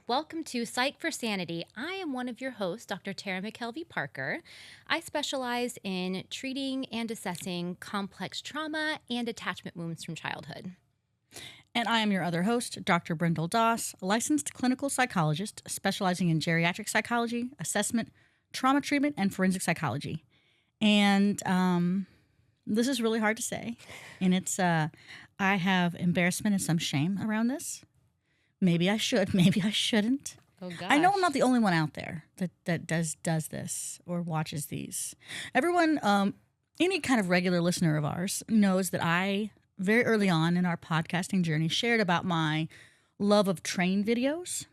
Welcome to Psyched for Sanity. I am one of your hosts, Dr. Tara McKelvey Parker. I specialize in treating and assessing complex trauma and attachment wounds from childhood. And I am your other host, Dr. Brindle Doss, a licensed clinical psychologist specializing in geriatric psychology, assessment, trauma treatment, and forensic psychology. And this is really hard to say. And it's, I have embarrassment and some shame around this. Maybe I should, maybe I shouldn't. Oh, gosh. I know I'm not the only one out there that does this or watches these. Everyone, any kind of regular listener of ours knows that I, very early on in our podcasting journey, shared about my love of train videos,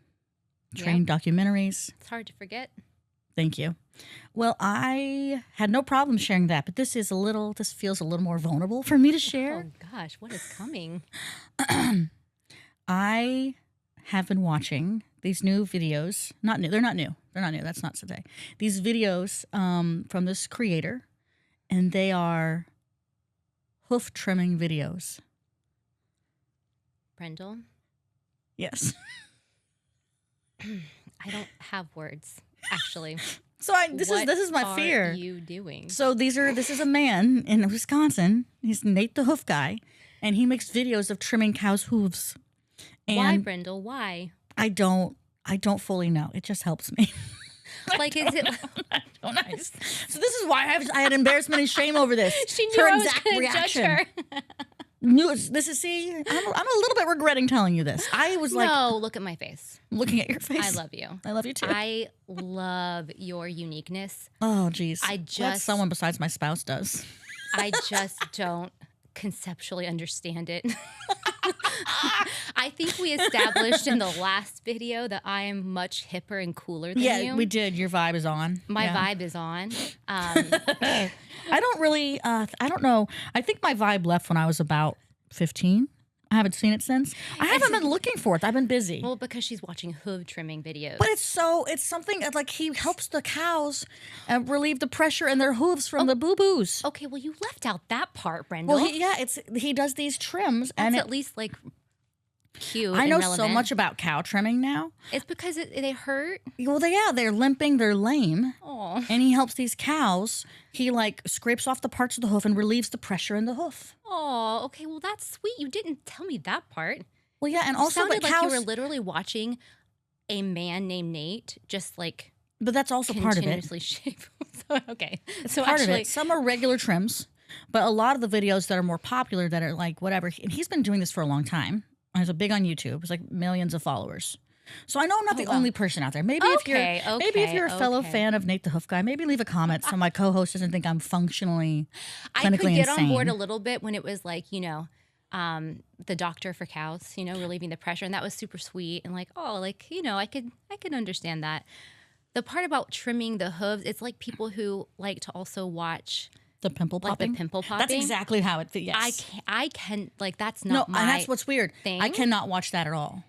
train documentaries. It's hard to forget. Thank you. Well, I had no problem sharing that, but this feels a little more vulnerable for me to share. Oh, gosh, what is coming? I have been watching these new videos. Not new. They're not new. That's not today. These videos from this creator, and they are hoof trimming videos. Brindle? Yes. I don't have words, actually. So this is my fear. What are you doing? So this is a man in Wisconsin. He's Nate the Hoof Guy, and he makes videos of trimming cows' hooves. And why, Brindle? Why? I don't fully know. It just helps me. Like, is it? I don't know. So this is why I had embarrassment and shame over this. She knew I was going to judge her. I'm a little bit regretting telling you this. I was like, no, look at my face. Looking at your face. I love you. I love you too. I love your uniqueness. Oh, geez. Glad someone besides my spouse does. I just don't conceptually understand it. I think we established in the last video that I am much hipper and cooler than you. Yeah, we did. Your vibe is on. My vibe is on. I don't know. I think my vibe left when I was about 15. I haven't seen it since. I haven't been looking for it. I've been busy. Well, because she's watching hoof trimming videos. But it's something like he helps the cows relieve the pressure in their hooves from the boo-boos. Okay, well, you left out that part, Brenda. Well, he does these trims. That's and at least like cute. I know and relevant. so much about cow trimming now. It's because they hurt. Well, they're limping, they're lame. Oh. And he helps these cows. He like scrapes off the parts of the hoof and relieves the pressure in the hoof. Oh, okay. Well, that's sweet. You didn't tell me that part. Well, yeah, and also sounded the like cows. you were literally watching a man named Nate, just like. But that's also part of it. Continuously shape. Okay, it's part of it. Some are regular trims, but a lot of the videos that are more popular that are like whatever. And he's been doing this for a long time. He's big on YouTube. It's like millions of followers. So I know I'm not the only person out there. Maybe if you're a fellow fan of Nate the Hoof Guy, maybe leave a comment so my co-host doesn't think I'm functionally clinically insane. I could get on board a little bit when it was like, the doctor for cows, relieving the pressure, and that was super sweet and like, oh, like, I could understand that. The part about trimming the hooves, it's like people who like to also watch the pimple popping. Like the pimple popping. That's exactly how it feels. Yes. I can like that's not my and that's what's weird. Thing. I cannot watch that at all.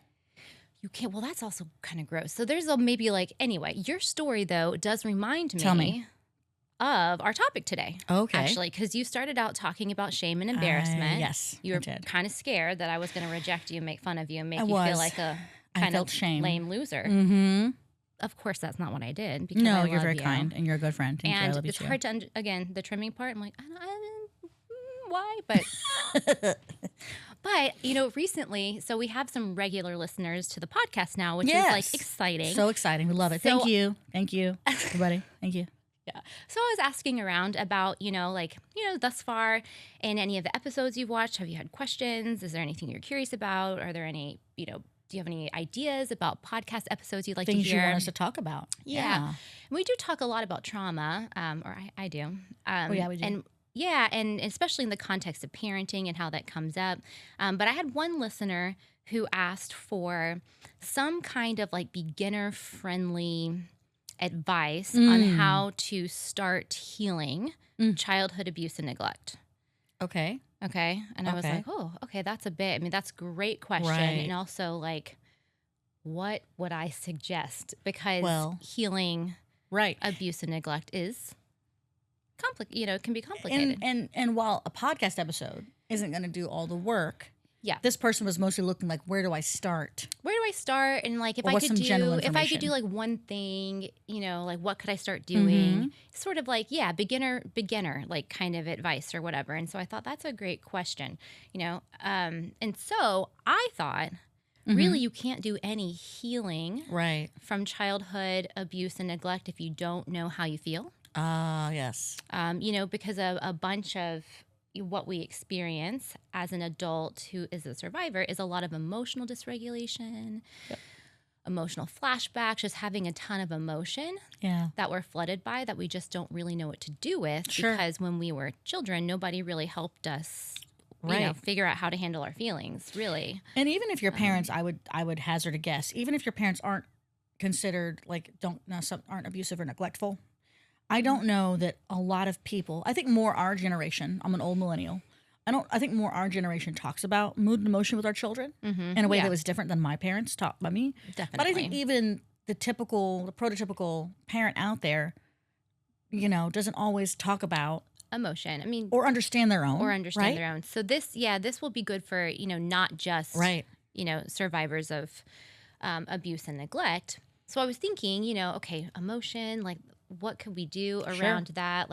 You can't. Well, that's also kind of gross. So there's maybe like anyway. Your story though does remind me. Tell me. Of our topic today. Okay. Actually, because you started out talking about shame and embarrassment. Yes, you were kind of scared that I was going to reject you, make fun of you, and make you feel like a kind of lame loser. Mm-hmm. Of course, that's not what I did. Because no, I you're very you. kind, and you're a good friend. And I love you it's too. hard to again the trimming part. I'm like, why? But but recently, so we have some regular listeners to the podcast now, which is like exciting. So exciting, we love it. So, thank you, everybody. Thank you. Yeah. So I was asking around about, thus far in any of the episodes you've watched, have you had questions? Is there anything you're curious about? Are there any, do you have any ideas about podcast episodes you'd like Things to hear? you want us to talk about. Yeah. And we do talk a lot about trauma, or I do. We do. And especially in the context of parenting and how that comes up. But I had one listener who asked for some kind of like beginner-friendly advice on how to start healing childhood abuse and neglect. Okay. And I was like, oh, okay, that's that's a great question. Right. And also like, what would I suggest? Because healing abuse and neglect is can be complicated. And while a podcast episode isn't going to do all the work, Yeah. This person was mostly looking like, where do I start? Where do I start? And like, Or what's some general information? like one thing, like what could I start doing? Sort of like, beginner, like kind of advice or whatever. And so I thought that's a great question, and so I thought, really, you can't do any healing Right. from childhood abuse and neglect if you don't know how you feel. Yes. Because a bunch of what we experience as an adult who is a survivor is a lot of emotional dysregulation, emotional flashbacks, just having a ton of emotion that we're flooded by that we just don't really know what to do with because when we were children, nobody really helped us figure out how to handle our feelings, really. And even if your parents, I would hazard a guess, even if your parents aren't considered aren't abusive or neglectful, I don't know that a lot of people, I think more our generation, I'm an old millennial, I think more our generation talks about mood and emotion with our children in a way that was different than my parents taught by me. Definitely. But I think even the prototypical parent out there, doesn't always talk about emotion. I mean, or understand their own. So this will be good for, not just, survivors of abuse and neglect. So I was thinking, okay, emotion, like what could we do around that?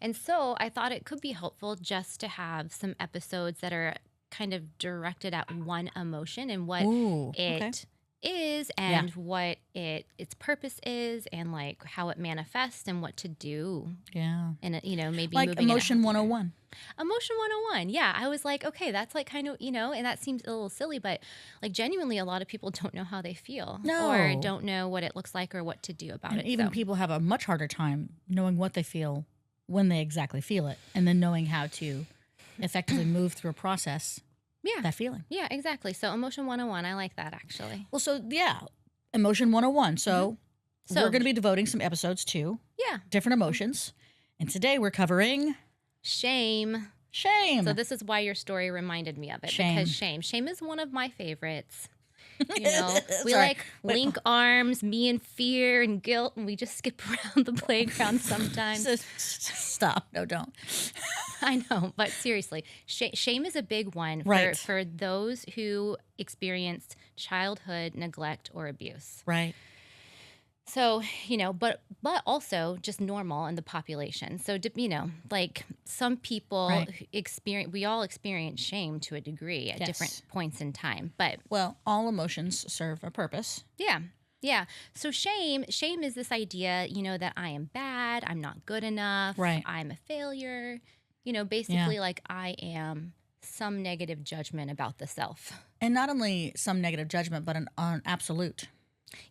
And so I thought it could be helpful just to have some episodes that are kind of directed at one emotion and what it is and what its purpose is and like how it manifests and what to do. Yeah. And, maybe like moving Emotion 101. Emotion 101. Yeah. I was like, okay, that's like kind of, and that seems a little silly, but like genuinely a lot of people don't know how they feel or don't know what it looks like or what to do about it. Even people have a much harder time knowing what they feel when they exactly feel it and then knowing how to effectively move through a process. Yeah. That feeling. Yeah, exactly. So Emotion 101, I like that actually. Well, Emotion 101. So we're going to be devoting some episodes to different emotions. And today we're covering shame. Shame. So this is why your story reminded me of it. Shame. Because shame is one of my favorites. We link arms, me and fear and guilt, and we just skip around the playground sometimes. Stop. No, don't. I know, but seriously, shame is a big one for those who experienced childhood neglect or abuse. Right. So, but also just normal in the population. So, like some people we all experience shame to a degree at different points in time. But all emotions serve a purpose. Yeah. Yeah. So shame is this idea, that I am bad, I'm not good enough, I'm a failure, basically like I am some negative judgment about the self. And not only some negative judgment, but an absolute.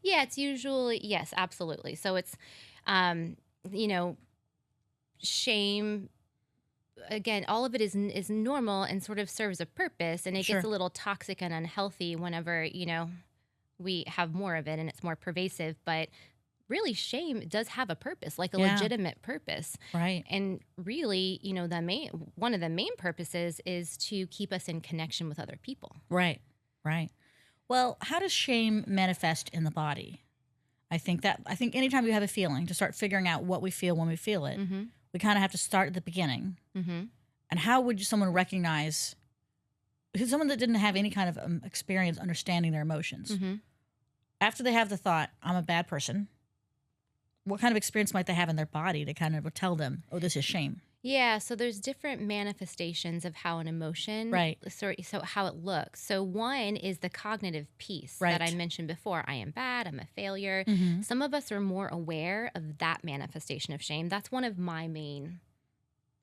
Yeah, it's usually, yes, absolutely. So it's, shame, again, all of it is normal and sort of serves a purpose, and it gets a little toxic and unhealthy whenever, we have more of it and it's more pervasive. But really, shame does have a purpose, like a legitimate purpose. Right. And really, one of the main purposes is to keep us in connection with other people. Right. Right. Well, how does shame manifest in the body? I think anytime you have a feeling, to start figuring out what we feel when we feel it, we kind of have to start at the beginning. And how would someone recognize, someone that didn't have any kind of experience understanding their emotions, after they have the thought, I'm a bad person, what kind of experience might they have in their body to kind of tell them, oh, this is shame? Yeah, so there's different manifestations of how an emotion, so how it looks. So one is the cognitive piece that I mentioned before. I am bad, I'm a failure. Some of us are more aware of that manifestation of shame. That's one of my main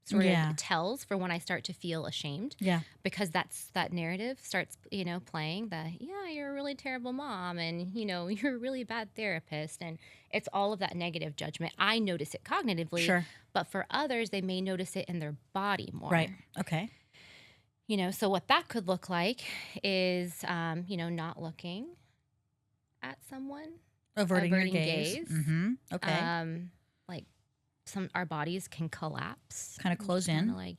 sort of tells for when I start to feel ashamed. Yeah. Because that narrative starts, playing you're a really terrible mom and, you're a really bad therapist. And it's all of that negative judgment. I notice it cognitively. Sure. But for others, they may notice it in their body more. Right. Okay. So what that could look like is, not looking at someone. Averting your gaze. Okay. Our bodies can collapse, kind of close in, like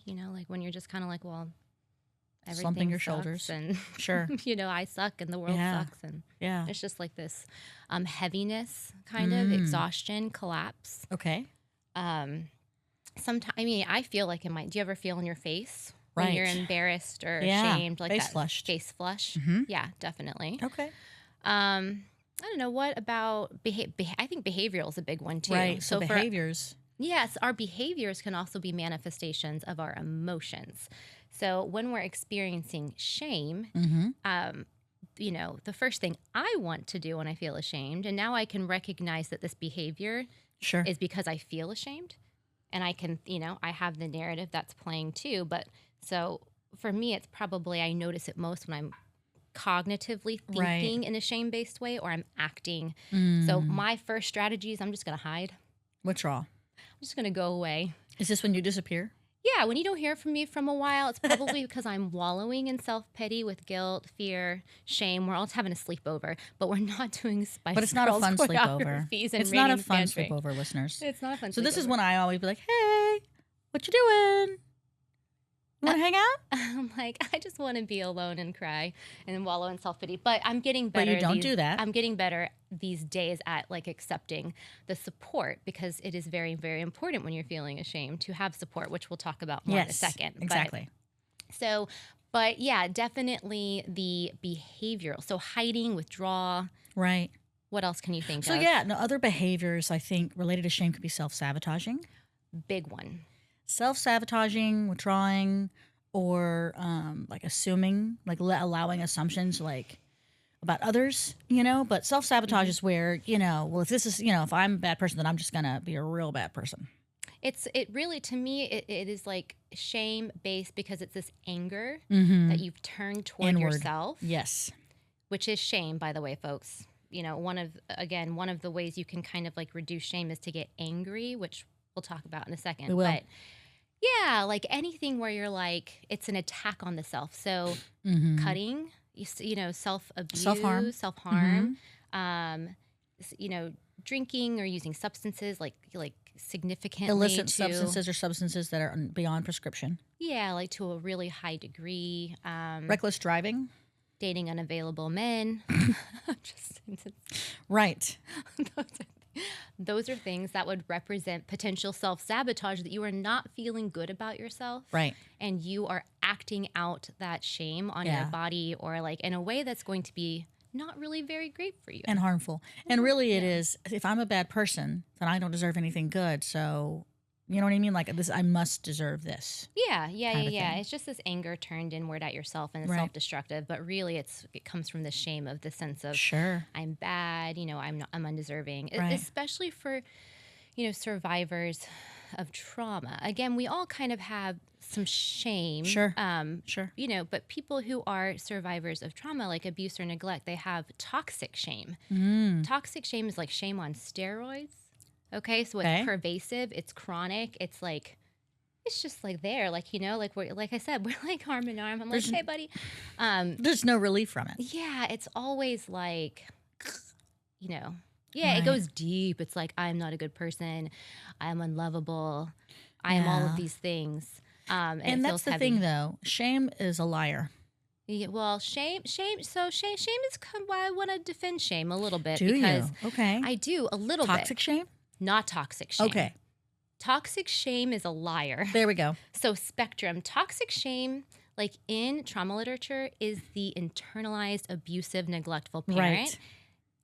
when you're just kind of like, well, everything slumping your sucks shoulders, and sure, I suck and the world sucks, and it's just like this heaviness, kind of exhaustion, collapse. Okay. Sometimes, I feel like do you ever feel in your face when you're Right. embarrassed or Yeah. ashamed, like Face that flushed. face flush. Mhm. Yeah, definitely. Okay. I don't know what about I think behavioral is a big one too. Right. So For behaviors. yes, our behaviors can also be manifestations of our emotions. So when we're experiencing shame, Mm-hmm. the first thing I want to do when I feel ashamed, and now I can recognize that this behavior Sure. is because I feel ashamed, and I can, I have the narrative that's playing too. But so for me, it's probably I notice it most when I'm cognitively Right. thinking in a shame-based way or I'm acting. So Mm. my first strategy is I'm just going to hide. Withdrawal. I'm just going to go away. Is this when you disappear? Yeah, when you don't hear from me from a while, it's probably because I'm wallowing in self-pity with guilt, fear, shame. We're all having a sleepover, but we're not doing Spice But it's not a Girls fun sleepover. choreographies and It's not a raiding the fun pantry. sleepover, listeners. It's not a fun So this is sleepover. when I always be like, hey, what you doing? You want to hang out? I'm like, I just want to be alone and cry and wallow in self-pity. But I'm getting But better. you don't do that. I'm getting better these days at like accepting the support, because it is very, very important when you're feeling ashamed to have support, which we'll talk about more in a second. Exactly. But yeah, definitely the behavioral. So hiding, withdrawal. Right. What else can you think So of? yeah, no, other behaviors I think related to shame could be self-sabotaging. Big one. Self-sabotaging, withdrawing, or like assuming, like allowing assumptions like about others, but self-sabotage is where, well, if this is, if I'm a bad person, then I'm just gonna be a real bad person. It really, to me, it is like shame based because it's this anger Mm-hmm. that you've turned toward Inward. yourself, Yes. which is shame, by the way, folks. One of the ways you can kind of like reduce shame is to get angry, which we'll talk about in a second. We will. But yeah, like anything where you're like, it's an attack on the self. So Mm-hmm. cutting, self-abuse, Self-harm. self-harm, drinking or using substances like significantly Illicit to, substances or substances that are beyond prescription. yeah, like to a really high degree. Reckless driving. Dating unavailable men. Just Right. those are things that would represent potential self-sabotage, that you are not feeling good about yourself. Right. And you are acting out that shame on Yeah. your body, or like in a way that's going to be not really very great for you. And harmful. And really it is, if I'm a bad person, then I don't deserve anything good. So, you know what I mean? Like this, I must deserve this. Yeah. kind of thing. It's just this anger turned inward at yourself and it's Right. self-destructive, but really it comes from the shame of the sense of Sure. I'm bad, I'm undeserving, Right. especially for, survivors of trauma. Again, we all kind of have some shame. Sure. Sure. But people who are survivors of trauma, like abuse or neglect, they have toxic shame. Mm. Toxic shame is like shame on steroids. Okay, so it's Okay. pervasive, it's chronic, it's like, it's just like there, like, like we're, like I said, we're like arm in arm. I'm like, There's- hey, buddy. There's no relief from it. Yeah, it's always like, yeah, Right. it goes deep. It's like, I'm not a good person. I'm unlovable. I am all Yeah. of these things. And And it that's feels the heavy. thing, though. Shame is a liar. Yeah, well, shame. So shame is why I want to defend shame a little bit, Do because you? Okay. I do a little Toxic bit. shame? Not toxic shame. Okay. Toxic shame is a liar. There we go. So spectrum. Toxic shame, like in trauma literature, is the internalized, abusive, neglectful parent. Right.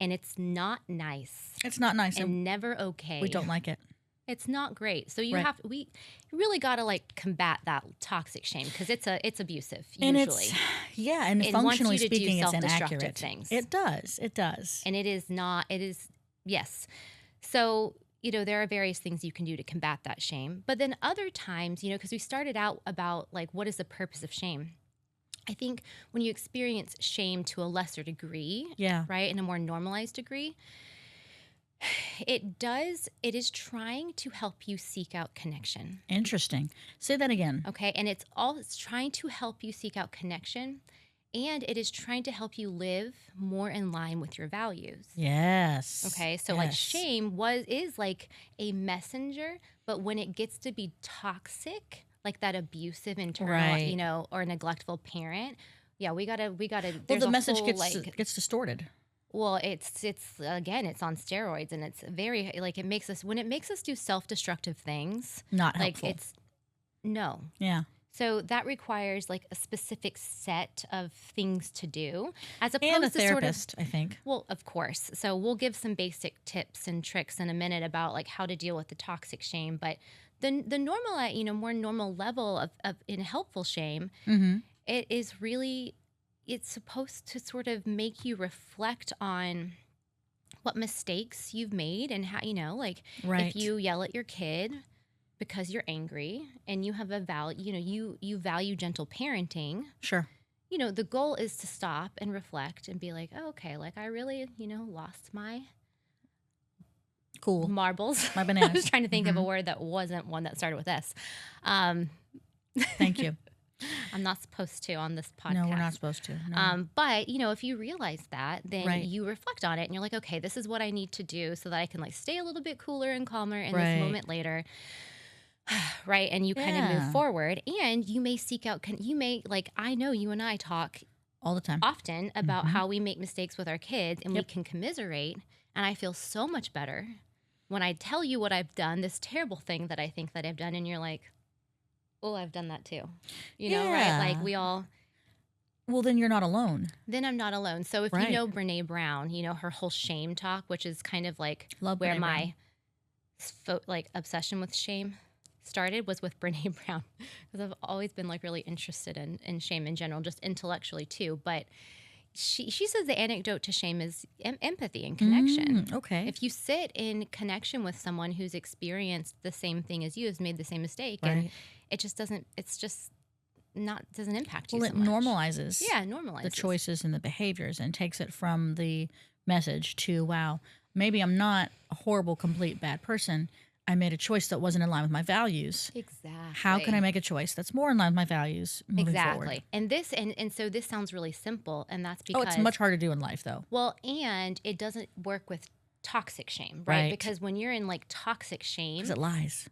And it's not nice It's not nice. and never okay. We don't like it. It's not great. So you Right. we really got to like combat that toxic shame, because it's abusive And usually. and It wants functionally you to do speaking, it's self-destructive inaccurate. things. It does. It does. And it is not, yes. So, there are various things you can do to combat that shame. But then other times, because we started out about like, what is the purpose of shame? I think when you experience shame to a lesser degree, Yeah. right, in a more normalized degree, it is trying to help you seek out connection. Interesting. Say that again. Okay. And it's trying to help you seek out connection, and it is trying to help you live more in line with your values. Yes. Okay. So like Yes. shame is like a messenger, but when it gets to be toxic, like that abusive internal, Right. or neglectful parent, yeah, we gotta. Well, There's the a message whole, gets distorted. well, it's again, it's on steroids, and it's very like when it makes us do self-destructive things, Not like helpful. no. Yeah. So that requires like a specific set of things to do, as And a opposed to sort of, therapist, I think. well, of course. So we'll give some basic tips and tricks in a minute about like how to deal with the toxic shame, but the normal, more normal level of in helpful shame, Mm-hmm. it is really, it's supposed to sort of make you reflect on what mistakes you've made and how, like Right. if you yell at your kid because you're angry and you have a value, you value gentle parenting, Sure. the goal is to stop and reflect and be like, oh, okay, like I really, lost my Cool. marbles. My I bananas. was trying to think of a Mhm. word that wasn't one that started with S. Um, Thank you. I'm not supposed to on this podcast. No, we're not supposed to. No. But if you realize that, then Right. you reflect on it and you're like, okay, this is what I need to do so that I can like stay a little bit cooler and calmer in Right. this moment later. Right. And you kind of Yeah. move forward, and you may seek out, I know you and I talk All the time. often about Mhm. how we make mistakes with our kids, and Yep. we can commiserate. And I feel so much better when I tell you what I've done, this terrible thing that I think that I've done. And you're like, oh, I've done that too. Right? Like Yeah. Well, then you're not alone. then I'm not alone. So if Right. you know Brene Brown, her whole shame talk, which is kind of like Love where Brene Brown. my obsession with shame started, was with Brene Brown, because I've always been like really interested in shame in general, just intellectually too. But she says the antidote to shame is empathy and connection. Okay. If you sit in connection with someone who's experienced the same thing as you, has made the same mistake, and Right. it just doesn't, it's just not, doesn't impact you Well, so it much. normalizes Yeah, it normalizes. the choices and the behaviors and takes it from the message to, wow, maybe I'm not a horrible, complete bad person. I made a choice that wasn't in line with my values. Exactly. How can I make a choice that's more in line with my values moving Exactly. forward? And this, and so this sounds really simple, and that's because Oh, it's much harder to do in life, though. well, and it doesn't work with toxic shame, right? Right. Because when you're in like toxic shame, Because it lies.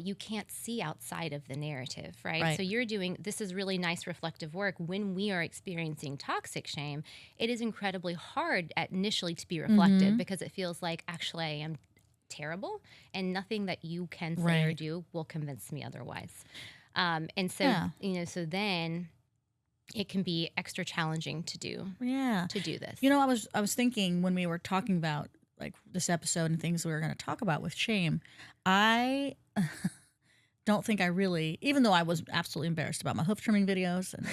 you can't see outside of the narrative, right? Right. So you're doing, this is really nice reflective work. When we are experiencing toxic shame, it is incredibly hard initially to be reflective, Mhm. because it feels like, actually, I am terrible, and nothing that you can say or Right. do will convince me otherwise. And so, Yeah. so then it can be extra challenging to do Yeah. this. I was thinking when we were talking about like this episode and things we were going to talk about with shame, I don't think I really, even though I was absolutely embarrassed about my hoof trimming videos and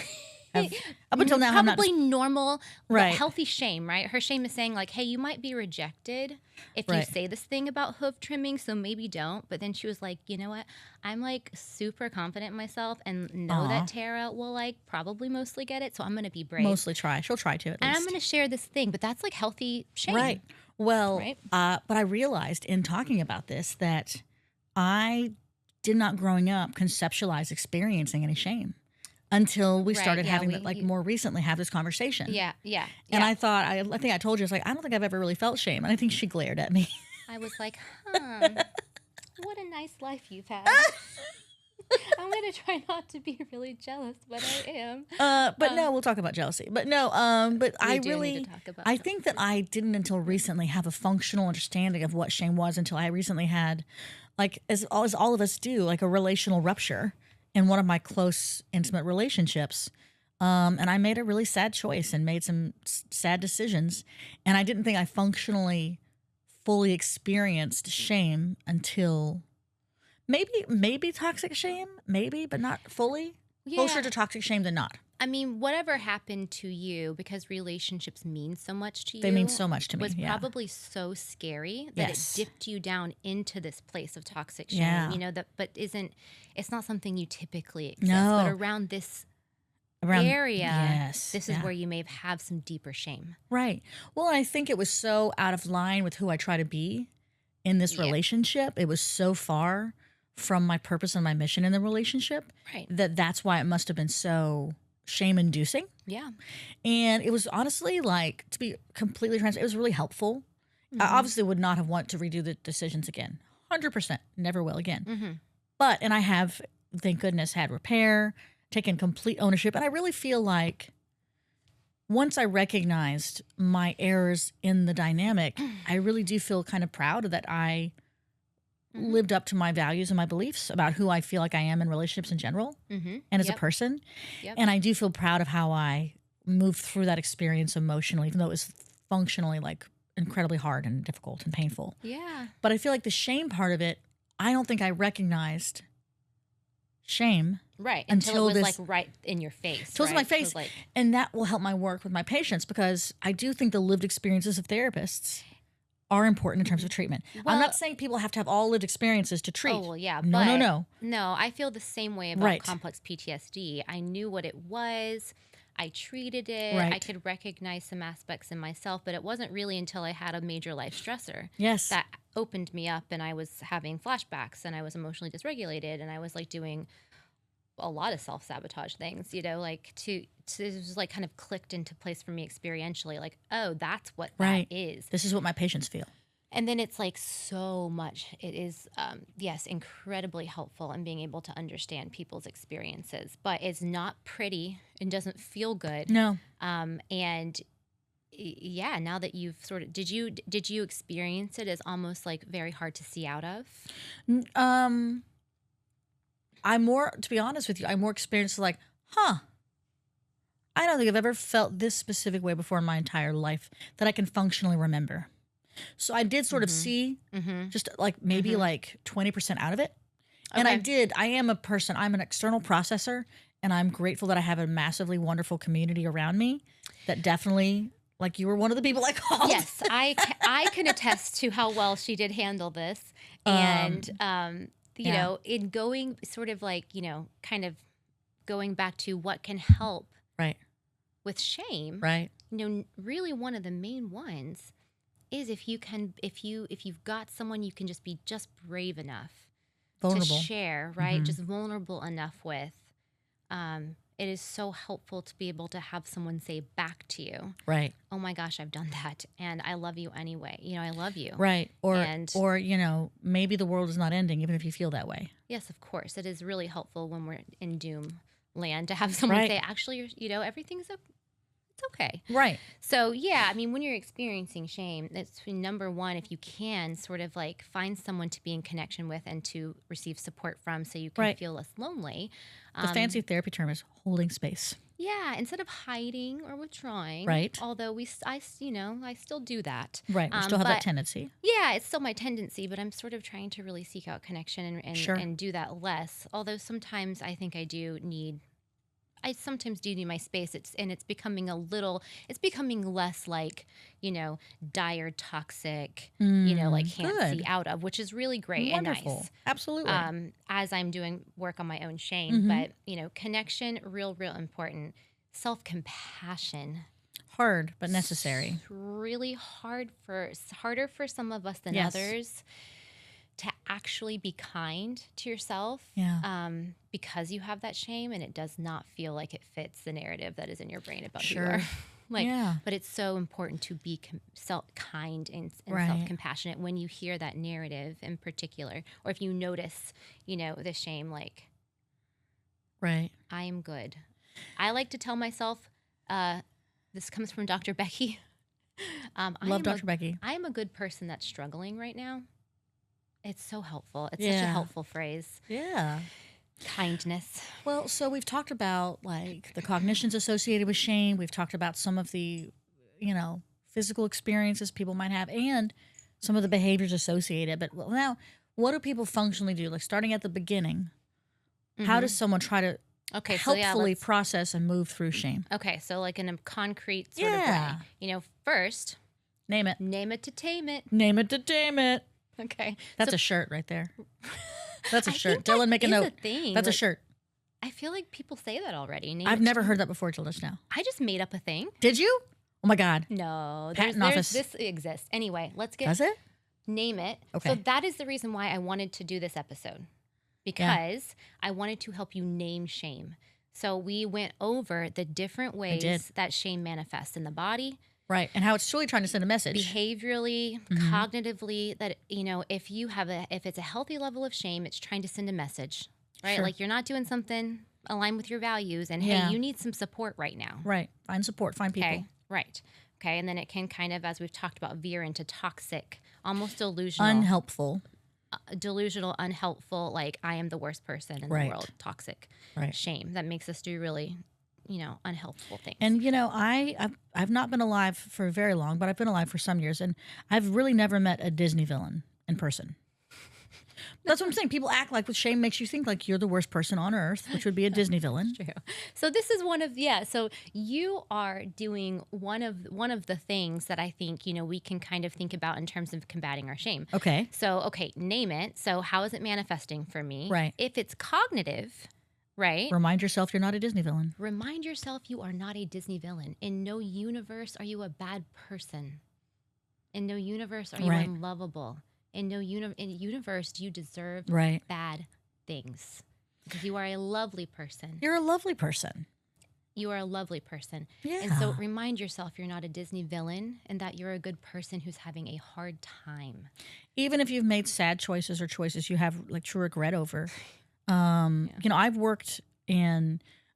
have, up until now, I'm not probably normal, Right. but healthy shame, right? Her shame is saying like, hey, you might be rejected if you Right. say this thing about hoof trimming, so maybe don't. But then she was like, you know what? I'm like super confident in myself and know Aw. that Tara will like probably mostly get it. So I'm going to be brave. mostly try. She'll try to at and I'm least. going to share this thing, but that's like healthy shame. Right. Well, Right. But I realized in talking about this that I did not growing up conceptualize experiencing any shame until we Right, started yeah, having we- that, like you- more recently have this conversation. Yeah. Yeah. And yeah. I thought, I think I told you, I was like, I don't think I've ever really felt shame. And I think she glared at me. I was like, what a nice life you've had. I'm going to try not to be really jealous, but I am. But no, we'll talk about jealousy. But no, but We I do really, need to talk about I think that I didn't until recently have a functional understanding of what shame was until I recently had, like, as all of us do, like a relational rupture in one of my close, intimate relationships. And I made a really sad choice and made some sad decisions. And I didn't think I functionally fully experienced shame until maybe toxic shame, maybe, but not fully. Closer to toxic shame than not. I mean, whatever happened to you, because relationships mean so much to you. They mean so much to me. Was yeah. probably so scary that Yes. it dipped you down into this place of toxic shame. Yeah. But it's not something you typically exist. No. But around this Around area, yes, this is yeah. where you may have some deeper shame. Right. Well, I think it was so out of line with who I try to be in this Yeah. relationship. It was so far from my purpose and my mission in the relationship Right. that's why it must have been so shame inducing. Yeah. And it was honestly, like, to be completely transparent, it was really helpful. I Mm-hmm. obviously would not have want to redo the decisions again. 100%. Never will again. Mm-hmm. But, and I have, thank goodness, had repair, taken complete ownership. And I really feel like once I recognized my errors in the dynamic, I really do feel kind of proud that I lived up to my values and my beliefs about who I feel like I am in relationships in general and as a person. And I do feel proud of how I moved through that experience emotionally, even though it was functionally like incredibly hard and difficult and painful. Yeah. But I feel like the shame part of it, I don't think I recognized shame. Right. Until it was like right in your face. Until it's in my face. Like, and that will help my work with my patients, because I do think the lived experiences of therapists are important in terms of treatment. Well, I'm not saying people have to have all lived experiences to treat. Oh, well, yeah. No. No, I feel the same way about complex PTSD. I knew what it was. I treated it. I could recognize some aspects in myself, but it wasn't really until I had a major life stressor that opened me up, and I was having flashbacks, and I was emotionally dysregulated, and I was like doing a lot of self-sabotage things, you know, like it was like kind of clicked into place for me experientially, like, oh, that's what that is. This is what my patients feel. And then it's like so much. It is, yes, incredibly helpful in being able to understand people's experiences, but it's not pretty and doesn't feel good. No. And yeah, now that you've sort of, did you experience it as almost like very hard to see out of? I'm more, to be honest with you, I'm more experienced like, I don't think I've ever felt this specific way before in my entire life that I can functionally remember. So I did sort of see just like maybe like 20% out of it. And I am a person, I'm an external processor, and I'm grateful that I have a massively wonderful community around me that definitely, like, you were one of the people I called. Yes, I can attest to how well she did handle this. And, you know, in going sort of like, you know, kind of going back to what can help with shame, you know, really one of the main ones is if you've got someone you can just be just brave enough to share, just vulnerable enough with, it is so helpful to be able to have someone say back to you, oh my gosh, I've done that, and I love you anyway. You know, I love you. Or you know, maybe the world is not ending, even if you feel that way. Yes, of course. It is really helpful when we're in doom land to have someone say, actually, you know, everything's it's okay. So yeah, I mean, when you're experiencing shame, it's number one, if you can sort of like find someone to be in connection with and to receive support from, so you can feel less lonely. The fancy therapy term is holding space. Yeah, instead of hiding or withdrawing. Although I still do that. We still have that tendency. Yeah, it's still my tendency, but I'm sort of trying to really seek out connection and do that less. Although sometimes I think I sometimes do need my space. It's becoming less like, you know, dire, toxic, you know, like can't see out of, which is really great and nice. Absolutely. As I'm doing work on my own shame, but you know, connection, real important. Self-compassion. Hard, but necessary. Really harder for some of us than others. To actually be kind to yourself, because you have that shame, and it does not feel like it fits the narrative that is in your brain about who you are. But it's so important to be kind and self-compassionate when you hear that narrative in particular, or if you notice, you know, the shame, like, I am good. I like to tell myself, this comes from Dr. Becky. Love Dr. Becky. I am a good person that's struggling right now. It's so helpful. It's such a helpful phrase. Yeah. Kindness. Well, so we've talked about like the cognitions associated with shame. We've talked about some of the, you know, physical experiences people might have and some of the behaviors associated. But now, what do people functionally do? Like starting at the beginning, how does someone try to helpfully process and move through shame? Okay, so like in a concrete sort of way. You know, first, name it. Name it to tame it. Name it to tame it. Okay. That's a shirt right there. That's a shirt. Dylan, make a note. That's a shirt. I feel like people say that already. I've never heard that before till just now. I just made up a thing. Did you? Oh my God. No. Patent office. This exists. Anyway, let's get... Does it? Name it. Okay. So that is the reason why I wanted to do this episode. Because I wanted to help you name shame. So we went over the different ways that shame manifests in the body. Right, and how it's truly trying to send a message. Behaviorally, cognitively, that, you know, if it's a healthy level of shame, it's trying to send a message, right? Like you're not doing something aligned with your values, and hey, you need some support right now. Right, find support, find people. Okay, right. Okay, and then it can kind of, as we've talked about, veer into toxic, almost delusional. Unhelpful. delusional, unhelpful, like I am the worst person in the Right. world, toxic Right. shame that makes us do really, unhelpful things. And I've not been alive for very long, but I've been alive for some years, and I've really never met a Disney villain in person. That's what I'm saying. People act like with shame makes you think like you're the worst person on earth, which would be a Disney villain. True. So this is so you are doing one of the things that I think, we can kind of think about in terms of combating our shame. Okay. So, okay, name it. So how is it manifesting for me? Right. If it's cognitive, right? Remind yourself you're not a Disney villain. Remind yourself you are not a Disney villain. In no universe are you a bad person. In no universe are you Right. unlovable. In no universe do you deserve Right. bad things. Because you are a lovely person. You're a lovely person. You are a lovely person. Yeah. And so remind yourself you're not a Disney villain and that you're a good person who's having a hard time. Even if you've made sad choices or choices you have like true regret over. I've worked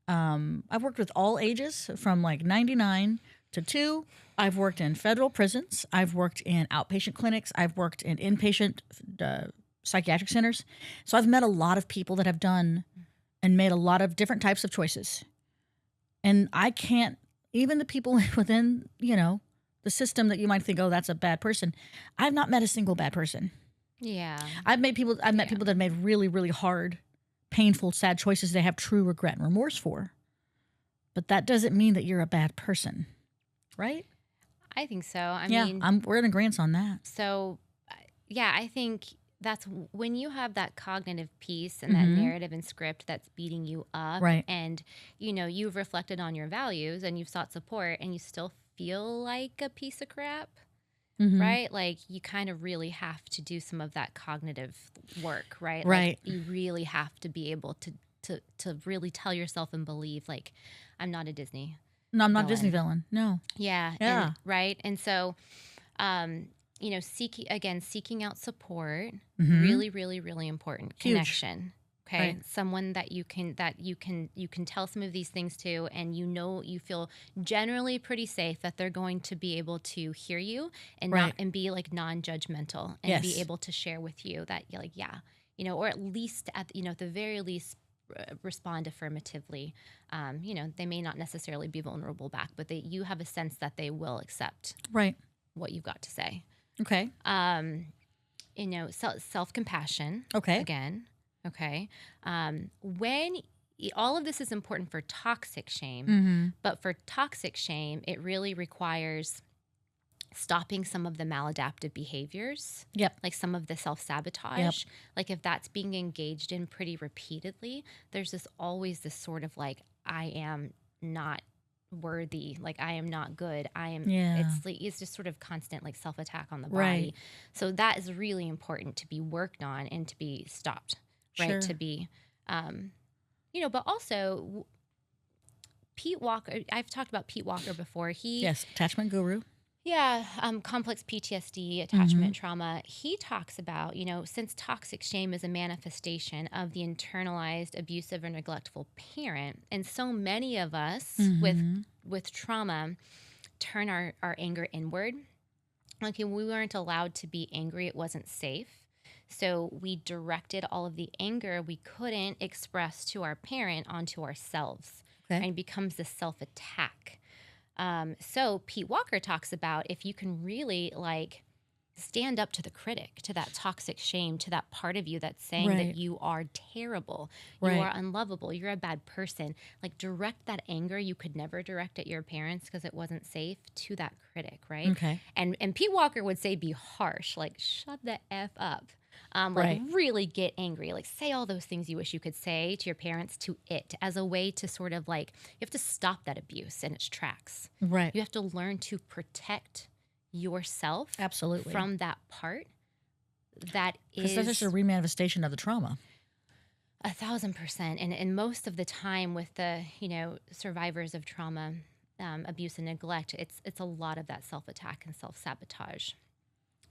with all ages from like 99 to 2. I've worked in federal prisons. I've worked in outpatient clinics. I've worked in inpatient psychiatric centers. So I've met a lot of people that have done and made a lot of different types of choices. And I can't, even the people within, the system that you might think, oh, that's a bad person. I've not met a single bad person. Yeah. I've met people that have made really, really hard, painful, sad choices they have true regret and remorse for. But that doesn't mean that you're a bad person, right? I think so. I mean, we're in agreement on that. So, I think that's when you have that cognitive piece and that narrative and script that's beating you up, Right. and you've reflected on your values and you've sought support and you still feel like a piece of crap, right? Like you kind of really have to do some of that cognitive work, right? Right. Like, you really have to be able to really tell yourself and believe, like, I'm not a Disney. No, I'm not a Disney villain. No. Yeah. Yeah. Right. And so, seeking out support, really, really, really important. Huge. Connection. Okay. Right. Someone that you can tell some of these things to, and you feel generally pretty safe that they're going to be able to hear you and Right. and be like non-judgmental and Yes. be able to share with you that you're like, or at least at the very least respond affirmatively. They may not necessarily be vulnerable back, but you have a sense that they will accept Right. what you've got to say. Okay. Self-compassion. Okay. Again. Okay. When all of this is important for toxic shame, but for toxic shame, it really requires stopping some of the maladaptive behaviors. Yep. Like some of the self-sabotage. Yep. Like if that's being engaged in pretty repeatedly, there's always this sort of like, I am not worthy, like I am not good, it's just sort of constant like self-attack on the body. Right. So that is really important to be worked on and to be stopped, right? Sure. To be but also Pete Walker, I've talked about Pete Walker before. Yes, attachment guru. Yeah, complex PTSD, attachment trauma. He talks about, since toxic shame is a manifestation of the internalized abusive or neglectful parent, and so many of us with trauma turn our anger inward. Like we weren't allowed to be angry, it wasn't safe. So we directed all of the anger we couldn't express to our parent onto ourselves. Okay. And it becomes this self-attack. So Pete Walker talks about if you can really like stand up to the critic, to that toxic shame, to that part of you that's saying that you are terrible, you are unlovable, you're a bad person, like direct that anger you could never direct at your parents because it wasn't safe to that critic, right? Okay. And Pete Walker would say be harsh, like shut the F up. Like really get angry, like say all those things you wish you could say to your parents to it as a way to sort of like, you have to stop that abuse in its tracks. Right. You have to learn to protect yourself Absolutely. from that part that is. Because that's just a remanifestation of the trauma. 1,000%. And most of the time with the, survivors of trauma, abuse and neglect, it's a lot of that self-attack and self-sabotage.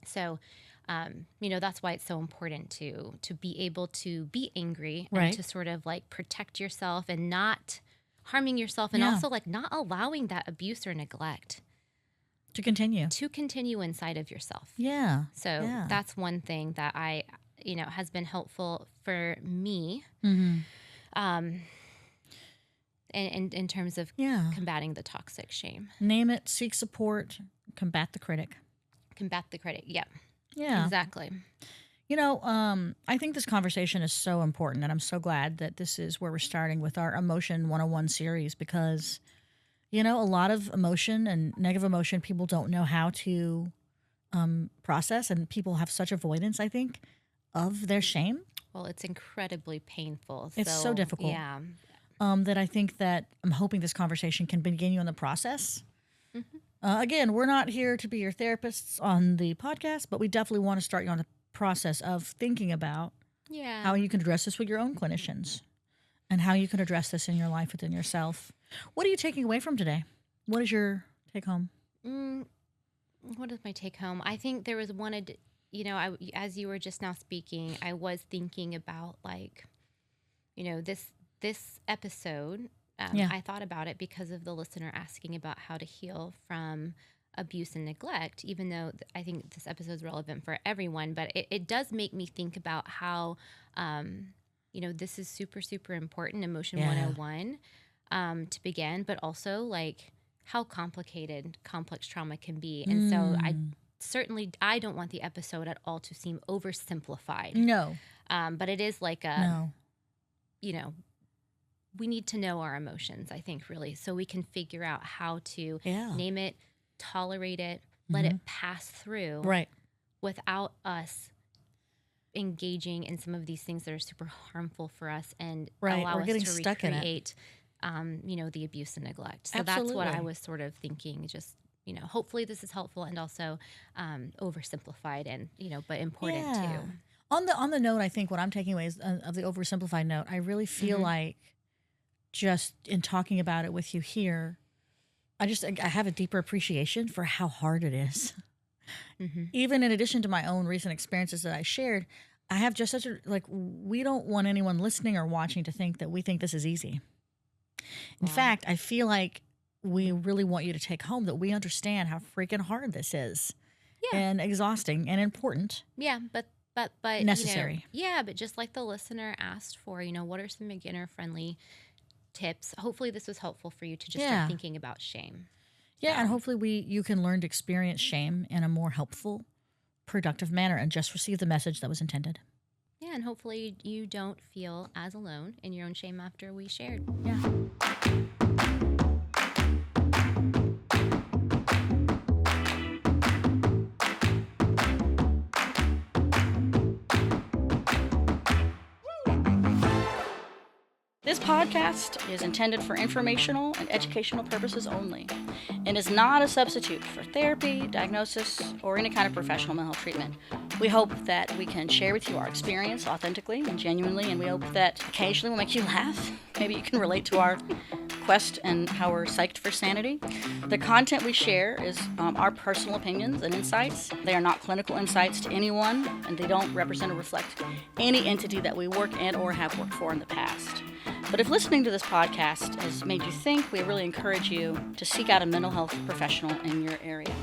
So, that's why it's so important to be able to be angry and to sort of like protect yourself and not harming yourself and also like not allowing that abuse or neglect to continue inside of yourself. Yeah. So that's one thing that I has been helpful for me in terms of combating the toxic shame. Name it, seek support, combat the critic. Combat the critic. Yep. Yeah. Exactly. I think this conversation is so important, and I'm so glad that this is where we're starting with our Emotion 101 series, because, a lot of emotion and negative emotion, people don't know how to process, and people have such avoidance, I think, of their shame. Well, it's incredibly painful. It's so difficult. Yeah. That I think that I'm hoping this conversation can begin you on the process. Again, we're not here to be your therapists on the podcast, but we definitely want to start you on the process of thinking about how you can address this with your own clinicians and how you can address this in your life within yourself. What are you taking away from today? What is your take home? What is my take home? I think there was one, as you were just now speaking, I was thinking about this episode. I thought about it because of the listener asking about how to heal from abuse and neglect, even though I think this episode is relevant for everyone. But it does make me think about how, this is super, super important, Emotion 101, to begin, but also how complex trauma can be. And so I don't want the episode at all to seem oversimplified. No. But it is we need to know our emotions, I think, really, so we can figure out how to name it, tolerate it, let it pass through without us engaging in some of these things that are super harmful for us and allow us to recreate, the abuse and neglect. So that's what I was sort of thinking, just, hopefully this is helpful and also oversimplified and, but important too. On the note, I think what I'm taking away is of the oversimplified note, I really feel like just in talking about it with you here, I have a deeper appreciation for how hard it is. Even in addition to my own recent experiences that I shared, I have just such a, we don't want anyone listening or watching to think that we think this is easy. In fact, I feel like we really want you to take home that we understand how freaking hard this is and exhausting and important. Yeah, but necessary. But just like the listener asked for, what are some beginner-friendly tips? Hopefully this was helpful for you to just start thinking about shame. Yeah, and hopefully you can learn to experience shame in a more helpful, productive manner and just receive the message that was intended. Yeah, and hopefully you don't feel as alone in your own shame after we shared. Yeah. This podcast is intended for informational and educational purposes only and is not a substitute for therapy, diagnosis, or any kind of professional mental health treatment. We hope that we can share with you our experience authentically and genuinely, and we hope that occasionally we'll make you laugh. Maybe you can relate to our quest and how we're psyched for sanity. The content we share is our personal opinions and insights. They are not clinical insights to anyone, and they don't represent or reflect any entity that we work and or have worked for in the past. But if listening to this podcast has made you think, we really encourage you to seek out a mental health professional in your area.